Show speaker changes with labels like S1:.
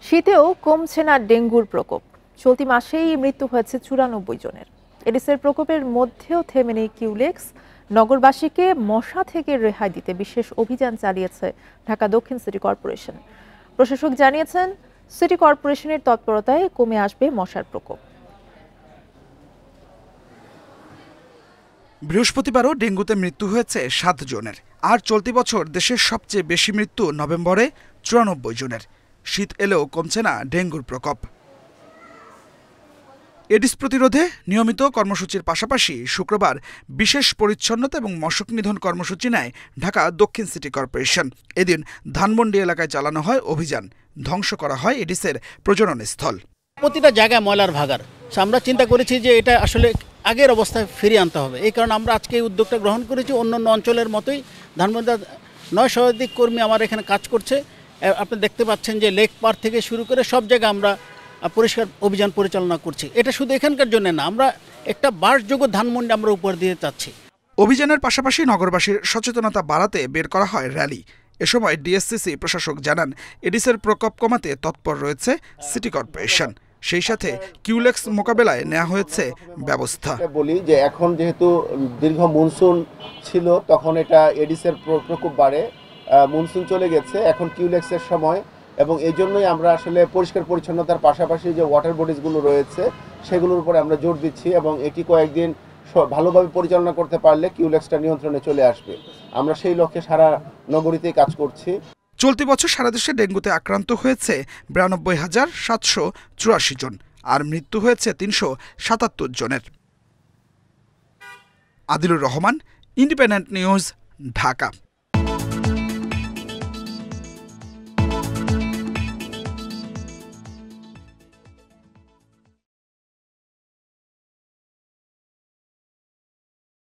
S1: শীতেও কমছে না ডেঙ্গুর প্রকোপ। চলতি মাসেই মৃত্যু হয়েছে ৯৪ জনের। এডিসের প্রকোপের মধ্যেও থেমে নেই কিউলেক্স। নগরবাসীকে মশা থেকে রেহাই দিতে বিশেষ অভিযান চালিয়েছে ঢাকা দক্ষিণ সিটি কর্পোরেশন। প্রশাসক জানিয়েছেন, সিটি কর্পোরেশনের তৎপরতায় কমে আসবে মশার প্রকোপ।
S2: বৃহস্পতিবারও ডেঙ্গুতে মৃত্যু হয়েছে ৭ জনের। আর চলতি বছর দেশের সবচেয়ে বেশি মৃত্যু নভেম্বরে ৯৪ জনের। শীত এলেও কমছে না ডেঙ্গুর প্রকোপ। এডিস প্রতিরোধে নিয়মিত কর্মসূচির পাশাপাশি শুক্রবার বিশেষ পরিচ্ছন্নতা এবং মশক নিধন কর্মসূচি নেয় ঢাকা দক্ষিণ সিটি কর্পোরেশন। এদিন ধানমন্ডি এলাকায় চালানো হয় অভিযান। ধ্বংস করা হয় এডিসের প্রজননস্থল।
S3: প্রতিটা জায়গায় ময়লার ভাগাড়। আমরা চিন্তা করেছি যে এটা আসলে আগের অবস্থায় ফিরিয়ে আনতে হবে। এই কারণে আমরা আজকে এই উদ্যোগটা গ্রহণ করেছি। অন্যান্য অঞ্চলের মতোই ধানমন্ডি ৯ শতাধিক কর্মী আমার এখানে কাজ করছে। আপনি দেখতে পাচ্ছেন যে লেক পার থেকে শুরু করে সব জায়গায় আমরা পরিষ্কার অভিযান পরিচালনা করছি। এটা শুধু এখানকার জন্য না, আমরা একটা বাসযোগ্য ধানমন্ডি আমরা উপহার দিতে চাচ্ছি।
S2: অভিযানের পাশাপাশি নগরবাসীর সচেতনতা বাড়াতে বের করা হয় র্যালি। এ সময় ডিএসসিসি প্রশাসক জানান, এডিসের প্রকোপ কমাতে তৎপর রয়েছে সিটি কর্পোরেশন। সেই সাথে কিউলেক্স মোকাবেলায় নেওয়া হয়েছে ব্যবস্থা।
S4: বলি যে এখন যেহেতু দীর্ঘ মনসুন ছিল, তখন এটা এডিসের প্রকোপ বাড়ে। মনসুন চলে গেছে, এখন কিউলেক্সের সময়, এবং এই জন্যই আমরা আসলে পরিষ্কার পরিচ্ছন্নতার পাশাপাশি যে ওয়াটার বডিজগুলো রয়েছে সেগুলোর উপরে আমরা জোর দিচ্ছি, এবং এটি কয়েকদিন ভালোভাবে পরিচালনা করতে পারলে কিউলেক্সটা নিয়ন্ত্রণে চলে আসবে। আমরা সেই লক্ষ্যে সারা নগরীতেই কাজ করছি।
S2: চলতি বছর সারা দেশে ডেঙ্গুতে আক্রান্ত হয়েছে ৯২,৭৮৪ জন, আর মৃত্যু হয়েছে ৩৭৭ জনের। Adilur Rahman, independent news, Dhaka.